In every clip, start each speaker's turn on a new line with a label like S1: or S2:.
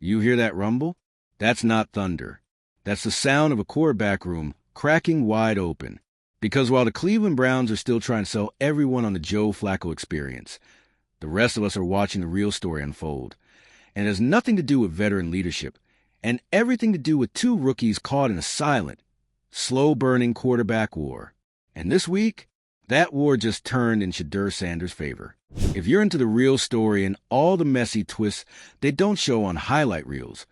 S1: You hear that rumble? That's not thunder. That's the sound of a quarterback room cracking wide open. Because while the Cleveland Browns are still trying to sell everyone on the Joe Flacco experience, the rest of us are watching the real story unfold. And it has nothing to do with veteran leadership, and everything to do with two rookies caught in a silent, slow-burning quarterback war. And this week, that war just turned in SHEDEUR Sanders' favor. If you're into the real story and all the messy twists they don't show on highlight reels,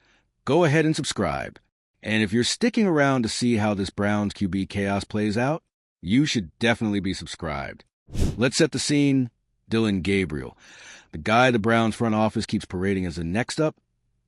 S1: go ahead and subscribe. And if you're sticking around to see how this Browns QB chaos plays out, you should definitely be subscribed. Let's set the scene. Dillon Gabriel, the guy the Browns front office keeps parading as the next up,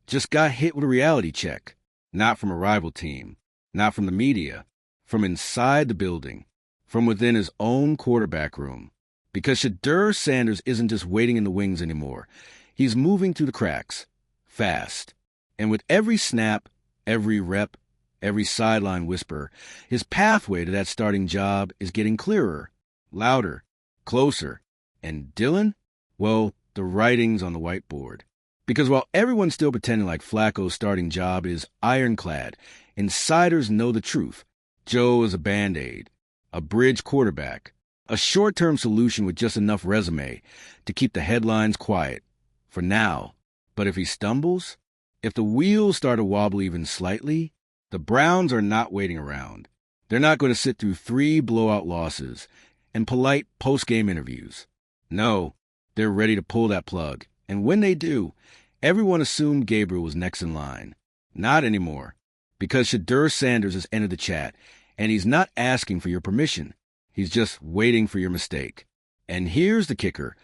S1: just got hit with a reality check. Not from a rival team, not from the media, from inside the building, from within his own quarterback room. Because SHEDEUR Sanders isn't just waiting in the wings anymore. He's moving through the cracks, fast. And with every snap, every rep, every sideline whisper, his pathway to that starting job is getting clearer, louder, closer. And Dillon? Well, the writing's on the whiteboard. Because while everyone's still pretending like Flacco's starting job is ironclad, insiders know the truth. Joe is a Band-Aid, a bridge quarterback, a short-term solution with just enough resume to keep the headlines quiet. For now. But if he stumbles, if the wheels start to wobble even slightly, the Browns are not waiting around. They're not going to sit through 3 blowout losses and polite post-game interviews. No, they're ready to pull that plug. And when they do, everyone assumed Gabriel was next in line. Not anymore. Because SHEDEUR Sanders has entered the chat, and he's not asking for your permission. He's just waiting for your mistake. And here's the kicker.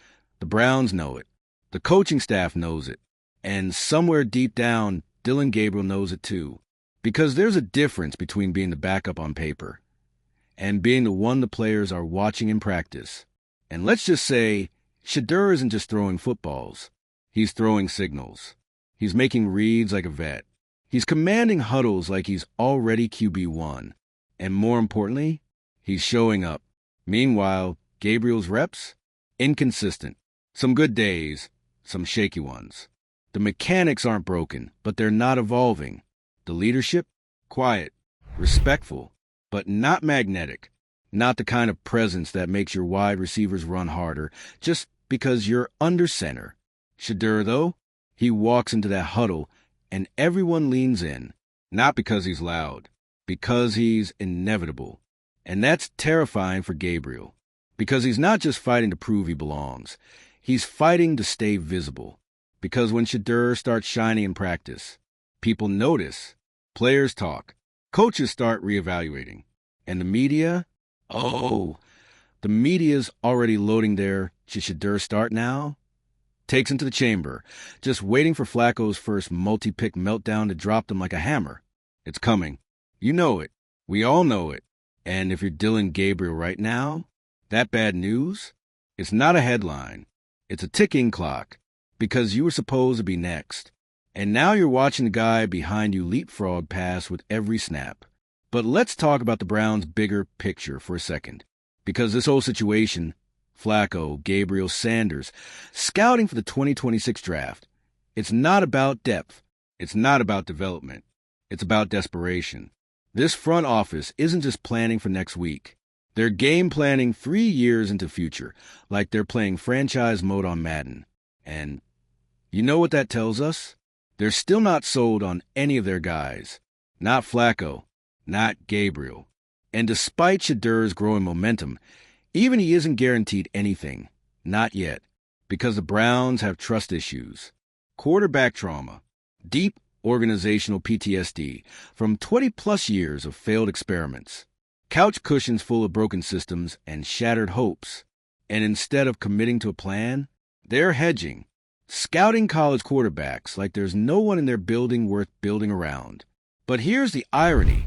S1: The Browns know it. The coaching staff knows it. And somewhere deep down, Dillon Gabriel knows it too. Because there's a difference between being the backup on paper and being the one the players are watching in practice. And let's just say, SHEDEUR isn't just throwing footballs. He's throwing signals. He's making reads like a vet. He's commanding huddles like he's already QB1. And more importantly, he's showing up. Meanwhile, Gabriel's reps? Inconsistent. Some good days, some shaky ones. The mechanics aren't broken, but they're not evolving. The leadership? Quiet, respectful, but not magnetic. Not the kind of presence that makes your wide receivers run harder just because you're under center. SHEDEUR, though, he walks into that huddle and everyone leans in. Not because he's loud, because he's inevitable. And that's terrifying for Gabriel. Because he's not just fighting to prove he belongs. He's fighting to stay visible. Because when SHEDEUR starts shining in practice, people notice, players talk, coaches start reevaluating. And the media? Oh, the media's already loading their "Should SHEDEUR start now?" Takes into the chamber, just waiting for Flacco's first multi-pick meltdown to drop them like a hammer. It's coming. You know it. We all know it. And if you're Dillon Gabriel right now, that bad news? It's not a headline. It's a ticking clock. Because you were supposed to be next. And now you're watching the guy behind you leapfrog past with every snap. But let's talk about the Browns' bigger picture for a second. Because this whole situation, Flacco, Gabriel, Sanders, scouting for the 2026 draft, it's not about depth. It's not about development. It's about desperation. This front office isn't just planning for next week. They're game planning 3 years into future, like they're playing franchise mode on Madden. And you know what that tells us? They're still not sold on any of their guys. Not Flacco. Not Gabriel. And despite SHEDEUR's growing momentum, even he isn't guaranteed anything. Not yet. Because the Browns have trust issues. Quarterback trauma. Deep organizational PTSD from 20-plus years of failed experiments. Couch cushions full of broken systems and shattered hopes. And instead of committing to a plan, they're hedging. Scouting college quarterbacks like there's no one in their building worth building around. But here's the irony.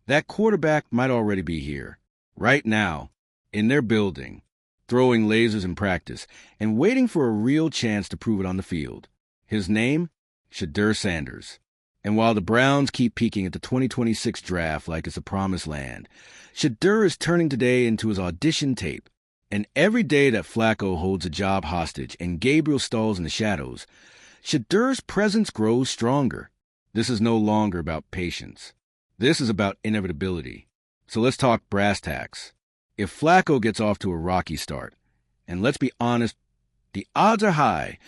S1: That quarterback might already be here, right now, in their building, throwing lasers in practice, and waiting for a real chance to prove it on the field. His name? SHEDEUR Sanders. And while the Browns keep peeking at the 2026 draft like it's a promised land, SHEDEUR is turning today into his audition tape. And every day that Flacco holds a job hostage and Gabriel stalls in the shadows, SHEDEUR's presence grows stronger. This is no longer about patience. This is about inevitability. So let's talk brass tacks. If Flacco gets off to a rocky start, and let's be honest, the odds are high,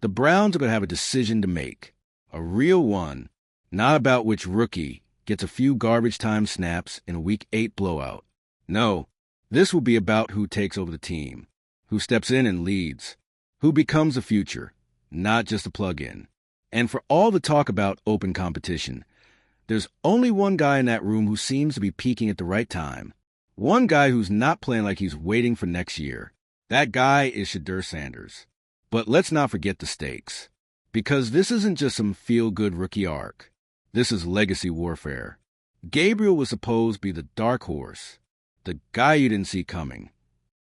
S1: the Browns are going to have a decision to make. A real one, not about which rookie gets a few garbage time snaps in a Week 8 blowout. No, this will be about who takes over the team, who steps in and leads, who becomes the future, not just a plug-in. And for all the talk about open competition, there's only one guy in that room who seems to be peaking at the right time. One guy who's not playing like he's waiting for next year. That guy is SHEDEUR Sanders. But let's not forget the stakes. Because this isn't just some feel-good rookie arc. This is legacy warfare. Gabriel was supposed to be the dark horse, the guy you didn't see coming.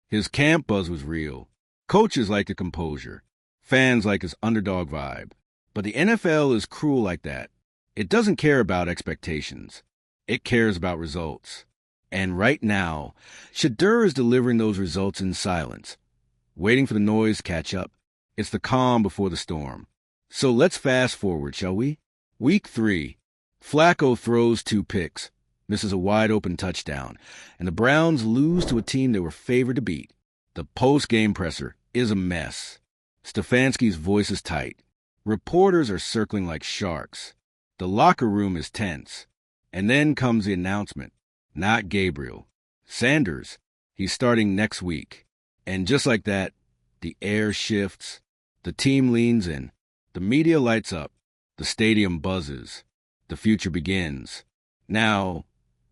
S1: His camp buzz was real. Coaches liked the composure. Fans like his underdog vibe. But the NFL is cruel like that. It doesn't care about expectations. It cares about results. And right now, SHEDEUR is delivering those results in silence, waiting for the noise to catch up. It's the calm before the storm. So let's fast forward, shall we? Week 3. Flacco throws 2 picks, misses a wide-open touchdown, and the Browns lose to a team they were favored to beat. The post-game presser is a mess. Stefanski's voice is tight. Reporters are circling like sharks. The locker room is tense. And then comes the announcement. Not Gabriel. Sanders. He's starting next week. And just like that, the air shifts. The team leans in. The media lights up. The stadium buzzes. The future begins. Now,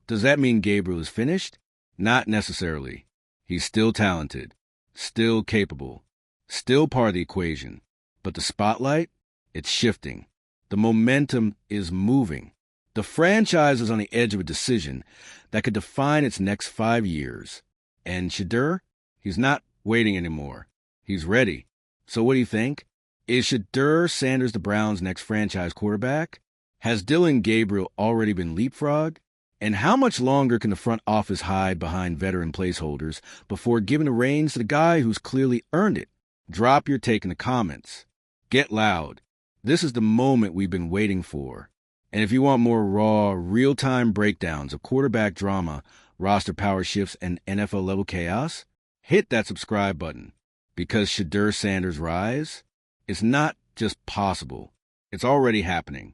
S1: does that mean Gabriel is finished? Not necessarily. He's still talented. Still capable. Still part of the equation. But the spotlight? It's shifting. The momentum is moving. The franchise is on the edge of a decision that could define its next 5 years. And SHEDEUR? He's not waiting anymore. He's ready. So what do you think? Is SHEDEUR Sanders the Browns' next franchise quarterback? Has Dillon Gabriel already been leapfrogged? And how much longer can the front office hide behind veteran placeholders before giving the reins to the guy who's clearly earned it? Drop your take in the comments. Get loud. This is the moment we've been waiting for. And if you want more raw, real-time breakdowns of quarterback drama, roster power shifts, and NFL-level chaos, hit that subscribe button. Because SHEDEUR Sanders' rise is not just possible. It's already happening.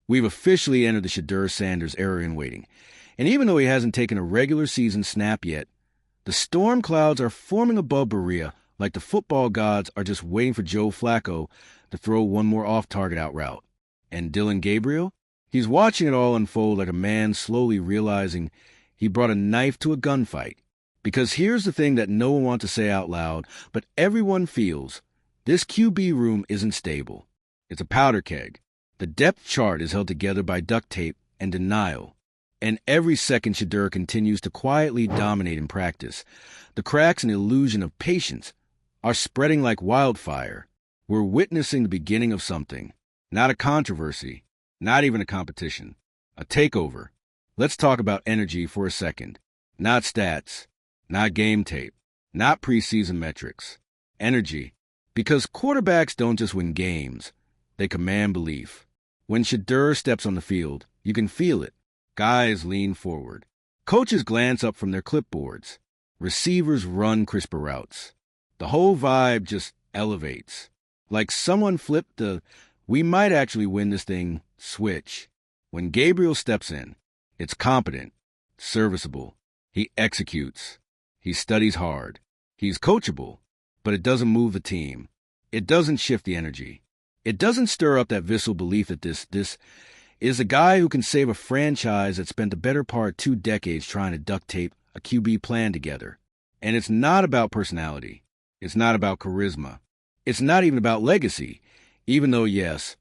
S1: We've officially entered the SHEDEUR Sanders era in waiting. And even though he hasn't taken a regular season snap yet, the storm clouds are forming above Berea like the football gods are just waiting for Joe Flacco to throw one more off-target out route. And Dillon Gabriel? He's watching it all unfold like a man slowly realizing he brought a knife to a gunfight. Because here's the thing that no one wants to say out loud, but everyone feels. This QB room isn't stable. It's a powder keg. The depth chart is held together by duct tape and denial. And every second SHEDEUR continues to quietly dominate in practice. The cracks and illusion of patience are spreading like wildfire. We're witnessing the beginning of something. Not a controversy. Not even a competition. A takeover. Let's talk about energy for a second. Not stats. Not game tape. Not preseason metrics. Energy. Because quarterbacks don't just win games. They command belief. When SHEDEUR steps on the field, you can feel it. Guys lean forward. Coaches glance up from their clipboards. Receivers run crisper routes. The whole vibe just elevates. Like someone flipped the "we might actually win this thing" switch. When Gabriel steps in, it's competent, serviceable. He executes. He studies hard. He's coachable, but it doesn't move the team. It doesn't shift the energy. It doesn't stir up that visceral belief that this is a guy who can save a franchise that spent the better part 2 decades trying to duct tape a QB plan together. And it's not about personality. It's not about charisma. It's not even about legacy, even though, yes,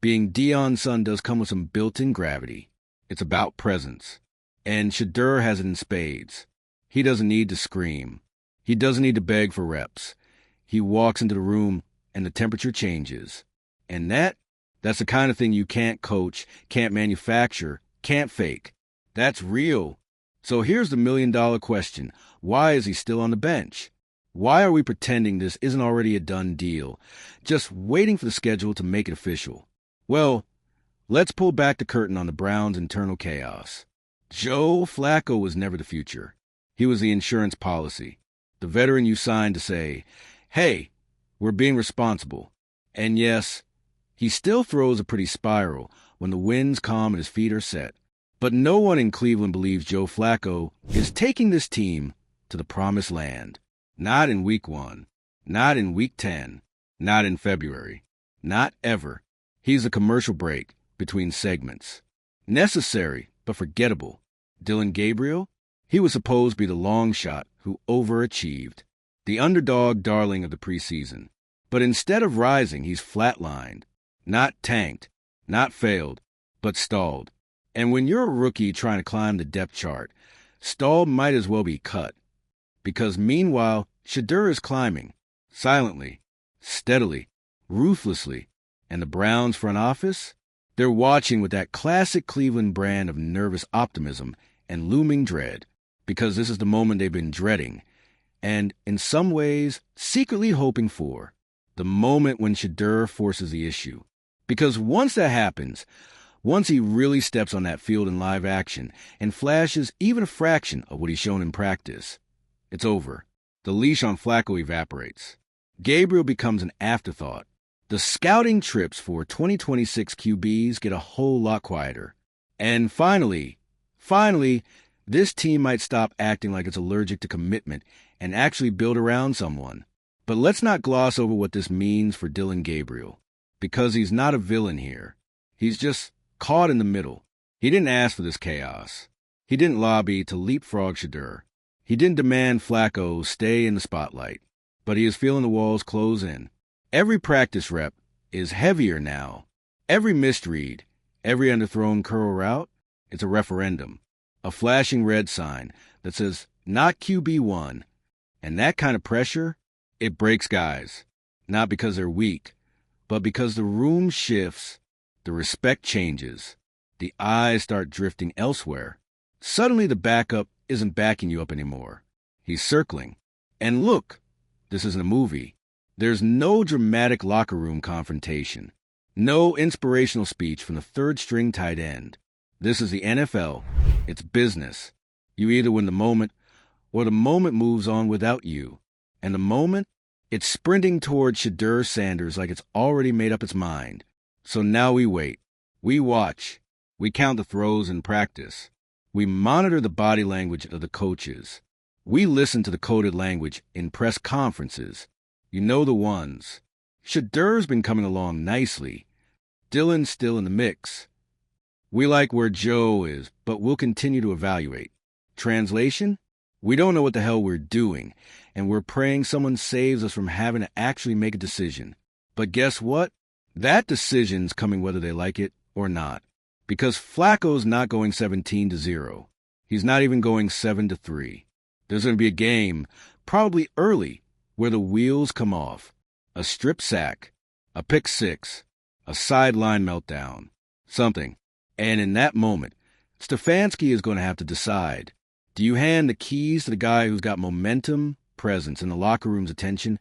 S1: being Dion's son does come with some built-in gravity. It's about presence. And SHEDEUR has it in spades. He doesn't need to scream. He doesn't need to beg for reps. He walks into the room and the temperature changes. And that's the kind of thing you can't coach, can't manufacture, can't fake. That's real. So here's the $1 million question. Why is he still on the bench? Why are we pretending this isn't already a done deal, just waiting for the schedule to make it official? Well, let's pull back the curtain on the Browns' internal chaos. Joe Flacco was never the future. He was the insurance policy, the veteran you signed to say, hey, we're being responsible. And yes, he still throws a pretty spiral when the wind's calm and his feet are set. But no one in Cleveland believes Joe Flacco is taking this team to the promised land. Not in week 1, not in week 10, not in February, not ever. He's a commercial break between segments. Necessary, but forgettable. Dillon Gabriel? He was supposed to be the long shot who overachieved, the underdog darling of the preseason. But instead of rising, he's flatlined. Not tanked, not failed, but stalled. And when you're a rookie trying to climb the depth chart, stalled might as well be cut. Because meanwhile, SHEDEUR is climbing, silently, steadily, ruthlessly. And the Browns front office? They're watching with that classic Cleveland brand of nervous optimism and looming dread, because this is the moment they've been dreading, and in some ways, secretly hoping for. The moment when SHEDEUR forces the issue. Because once that happens, once he really steps on that field in live action and flashes even a fraction of what he's shown in practice, it's over. The leash on Flacco evaporates. Gabriel becomes an afterthought. The scouting trips for 2026 QBs get a whole lot quieter. And finally, this team might stop acting like it's allergic to commitment and actually build around someone. But let's not gloss over what this means for Dillon Gabriel, because he's not a villain here. He's just caught in the middle. He didn't ask for this chaos. He didn't lobby to leapfrog SHEDEUR. He didn't demand Flacco stay in the spotlight. But he is feeling the walls close in. Every practice rep is heavier now. Every missed read, every underthrown curl route, it's a referendum. A flashing red sign that says, not QB1. And that kind of pressure, it breaks guys. Not because they're weak, but because the room shifts, the respect changes, the eyes start drifting elsewhere. Suddenly the backup isn't backing you up anymore. He's circling. And look, this isn't a movie. There's no dramatic locker room confrontation. No inspirational speech from the third-string tight end. This is the NFL. It's business. You either win the moment, or the moment moves on without you. And the moment, it's sprinting toward SHEDEUR Sanders like it's already made up its mind. So now we wait. We watch. We count the throws in practice. We monitor the body language of the coaches. We listen to the coded language in press conferences. You know the ones. SHEDEUR's been coming along nicely. Dillon's still in the mix. We like where Joe is, but we'll continue to evaluate. Translation? We don't know what the hell we're doing, and we're praying someone saves us from having to actually make a decision. But guess what? That decision's coming whether they like it or not. Because Flacco's not going 17-0. He's not even going 7-3. There's going to be a game, probably early, where the wheels come off. A strip sack, a pick six, a sideline meltdown, something. And in that moment, Stefanski is going to have to decide. Do you hand the keys to the guy who's got momentum, presence, and the locker room's attention,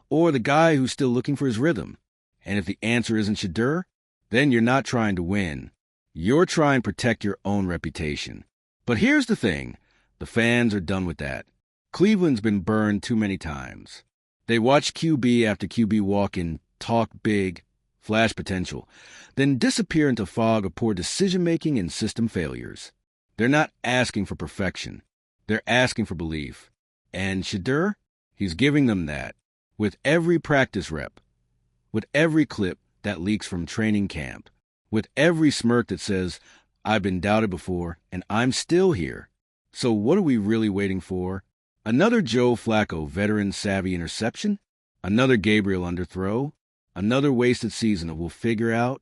S1: or the guy who's still looking for his rhythm? And if the answer isn't SHEDEUR, then you're not trying to win. You're trying to protect your own reputation. But here's the thing. The fans are done with that. Cleveland's been burned too many times. They watch QB after QB walk in, talk big, flash potential, then disappear into fog of poor decision-making and system failures. They're not asking for perfection. They're asking for belief. And SHEDEUR, he's giving them that. With every practice rep, with every clip that leaks from training camp, with every smirk that says, I've been doubted before, and I'm still here. So what are we really waiting for? Another Joe Flacco veteran-savvy interception? Another Gabriel underthrow? Another wasted season that we'll figure out?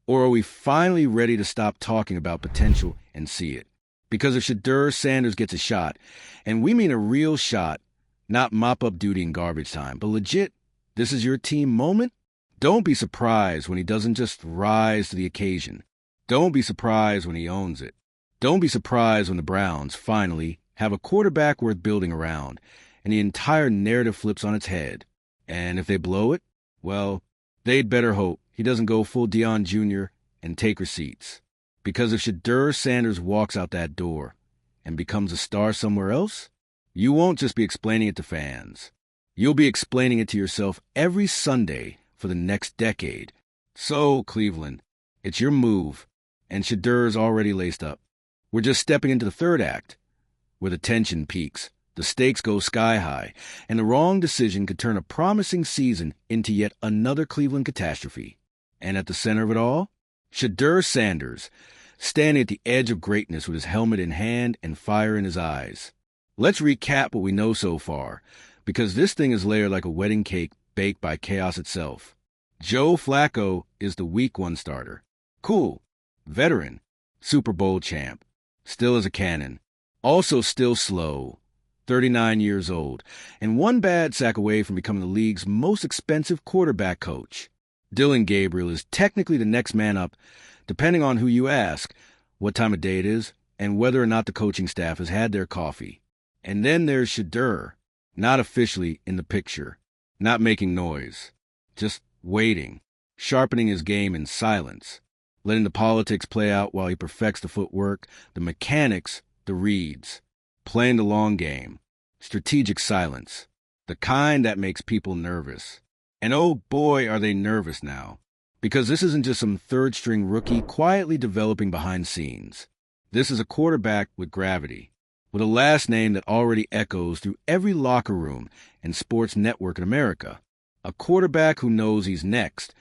S1: Or are we finally ready to stop talking about potential and see it? Because if SHEDEUR Sanders gets a shot, and we mean a real shot, not mop-up duty in garbage time, but legit, this is your team moment, don't be surprised when he doesn't just rise to the occasion. Don't be surprised when he owns it. Don't be surprised when the Browns, finally, have a quarterback worth building around, and the entire narrative flips on its head. And if they blow it, well, they'd better hope he doesn't go full Deion Jr. and take receipts. Because if SHEDEUR Sanders walks out that door and becomes a star somewhere else, you won't just be explaining it to fans. You'll be explaining it to yourself every Sunday for the next decade. So, Cleveland, it's your move, and SHEDEUR's already laced up. We're just stepping into the third act, where the tension peaks, the stakes go sky high, and the wrong decision could turn a promising season into yet another Cleveland catastrophe. And at the center of it all, SHEDEUR Sanders, standing at the edge of greatness with his helmet in hand and fire in his eyes. Let's recap what we know so far, because this thing is layered like a wedding cake baked by chaos itself. Joe Flacco is the Week 1 starter. Cool. Veteran. Super Bowl champ. Still as a cannon. Also still slow. 39 years old. And one bad sack away from becoming the league's most expensive quarterback coach. DILLON Gabrieel is technically the next man up, depending on who you ask, what time of day it is, and whether or not the coaching staff has had their coffee. And then there's SHEDEUR, not officially in the picture, not making noise, just waiting, sharpening his game in silence, letting the politics play out while he perfects the footwork, the mechanics, the reads, playing the long game, strategic silence, the kind that makes people nervous. And oh boy, are they nervous now, because this isn't just some third-string rookie quietly developing behind scenes. This is a quarterback with gravity, with a last name that already echoes through every locker room and sports network in America. A quarterback who knows he's next,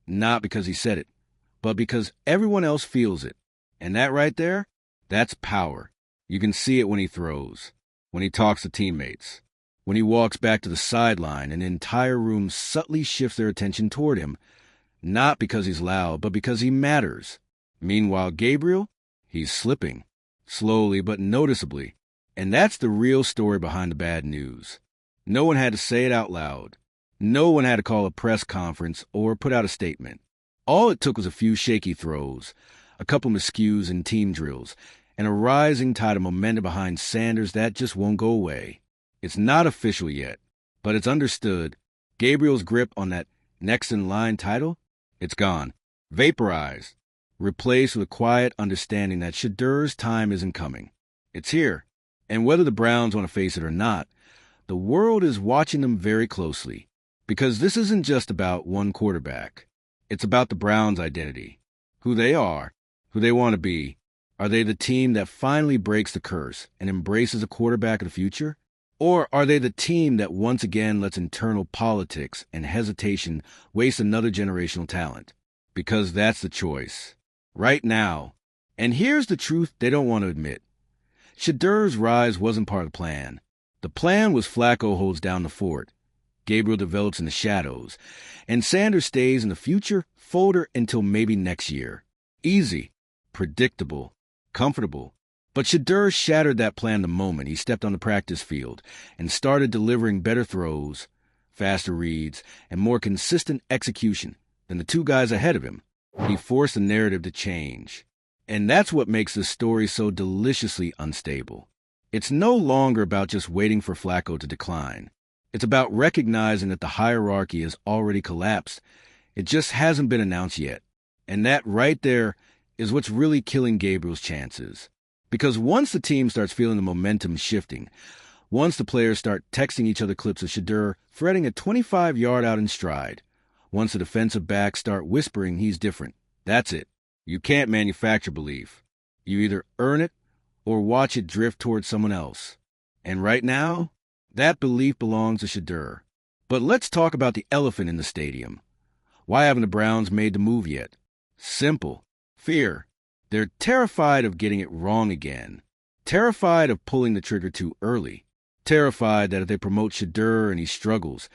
S1: not because he said it, but because everyone else feels it. And that right there, that's power. You can see it when he throws, when he talks to teammates, when he walks back to the sideline and the entire room subtly shifts their attention toward him, not because he's loud, but because he matters. Meanwhile, Gabriel, he's slipping, slowly but noticeably. And that's the real story behind the bad news. No one had to say it out loud. No one had to call a press conference or put out a statement. All it took was a few shaky throws, a couple miscues in team drills, and a rising tide of momentum behind Sanders that just won't go away. It's not official yet, but it's understood. Gabriel's grip on that next-in-line title, it's gone, vaporized, replaced with a quiet understanding that SHEDEUR's time isn't coming. It's here, and whether the Browns want to face it or not, the world is watching them very closely, because this isn't just about one quarterback. It's about the Browns' identity, who they are, who they want to be. Are they the team that finally breaks the curse and embraces a quarterback of the future? Or are they the team that once again lets internal politics and hesitation waste another generational talent? Because that's the choice. Right now. And here's the truth they don't want to admit. SHEDEUR's rise wasn't part of the plan. The plan was Flacco holds down the fort, Gabriel develops in the shadows, and Sanders stays in the future folder until maybe next year. Easy, predictable, comfortable. But SHEDEUR shattered that plan the moment he stepped on the practice field and started delivering better throws, faster reads, and more consistent execution than the two guys ahead of him. He forced the narrative to change. And that's what makes this story so deliciously unstable. It's no longer about just waiting for Flacco to decline. It's about recognizing that the hierarchy has already collapsed. It just hasn't been announced yet. And that right there is what's really killing Gabriel's chances. Because once the team starts feeling the momentum shifting, once the players start texting each other clips of SHEDEUR threading a 25-yard out in stride, once the defensive backs start whispering he's different, that's it. You can't manufacture belief. You either earn it or watch it drift towards someone else. And right now, that belief belongs to SHEDEUR. But let's talk about the elephant in the stadium. Why haven't the Browns made the move yet? Simple. Fear. They're terrified of getting it wrong again. Terrified of pulling the trigger too early. Terrified that if they promote SHEDEUR and he struggles,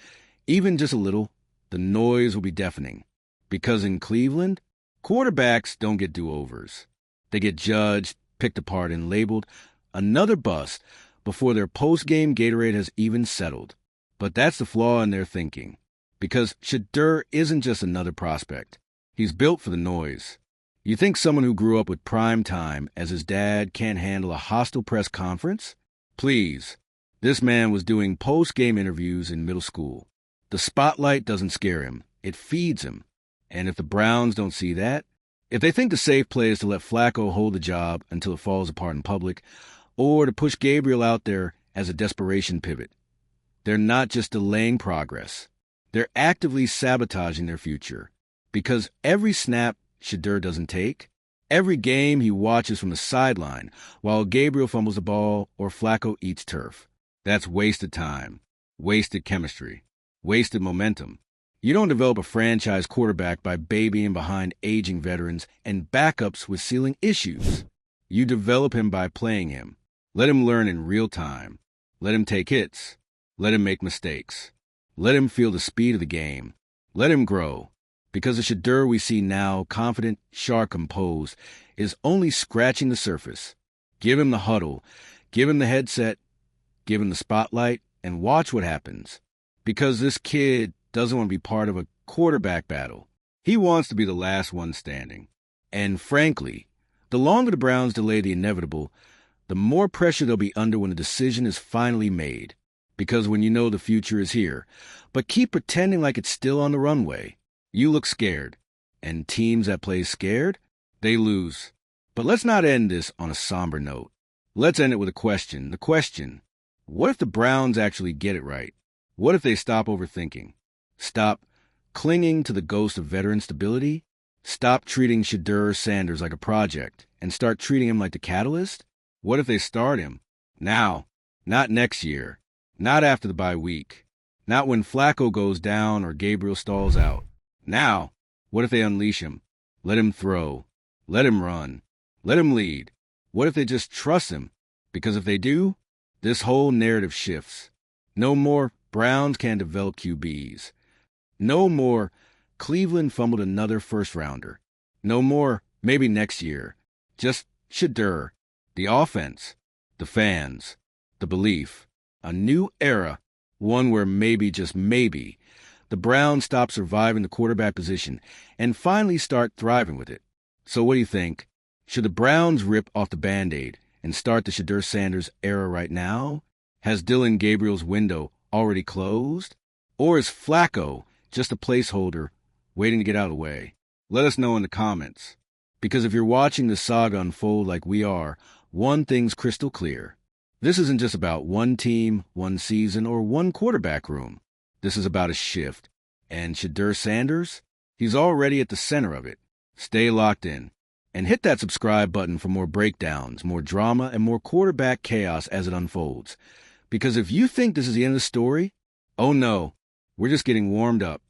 S1: even just a little, the noise will be deafening. Because in Cleveland, quarterbacks don't get do-overs. They get judged, picked apart, and labeled another bust before their post-game Gatorade has even settled. But that's the flaw in their thinking. Because SHEDEUR isn't just another prospect. He's built for the noise. You think someone who grew up with prime time as his dad can't handle a hostile press conference? Please. This man was doing post-game interviews in middle school. The spotlight doesn't scare him. It feeds him. And if the Browns don't see that, if they think the safe play is to let Flacco hold the job until it falls apart in public, or to push Gabriel out there as a desperation pivot, they're not just delaying progress. They're actively sabotaging their future. Because every snap SHEDEUR doesn't take, every game he watches from the sideline while Gabriel fumbles the ball or Flacco eats turf, that's wasted time, wasted chemistry, wasted momentum. You don't develop a franchise quarterback by babying behind aging veterans and backups with ceiling issues. You develop him by playing him. Let him learn in real time. Let him take hits. Let him make mistakes. Let him feel the speed of the game. Let him grow. Because the SHEDEUR we see now, confident, sharp, composed, is only scratching the surface. Give him the huddle. Give him the headset. Give him the spotlight. And watch what happens. Because this kid doesn't want to be part of a quarterback battle. He wants to be the last one standing. And frankly, the longer the Browns delay the inevitable, the more pressure they'll be under when the decision is finally made. Because when you know the future is here, but keep pretending like it's still on the runway, you look scared. And teams that play scared, they lose. But let's not end this on a somber note. Let's end it with a question. The question, what if the Browns actually get it right? What if they stop overthinking? Stop clinging to the ghost of veteran stability? Stop treating SHEDEUR Sanders like a project and start treating him like the catalyst? What if they start him now, not next year, not after the bye week, not when Flacco goes down or Gabriel stalls out? Now, what if they unleash him? Let him throw. Let him run. Let him lead. What if they just trust him? Because if they do, this whole narrative shifts. No more Browns can't develop QBs. No more Cleveland fumbled another first-rounder. No more maybe next year. Just SHEDEUR, the offense, the fans, the belief. A new era, one where maybe, just maybe, the Browns stop surviving the quarterback position and finally start thriving with it. So what do you think? Should the Browns rip off the Band-Aid and start the SHEDEUR Sanders era right now? Has Dillon Gabriel's window already closed? Or is Flacco just a placeholder waiting to get out of the way? Let us know in the comments. Because if you're watching this saga unfold like we are, one thing's crystal clear. This isn't just about one team, one season, or one quarterback room. This is about a shift. And SHEDEUR Sanders? He's already at the center of it. Stay locked in. And hit that subscribe button for more breakdowns, more drama, and more quarterback chaos as it unfolds. Because if you think this is the end of the story, oh no, we're just getting warmed up.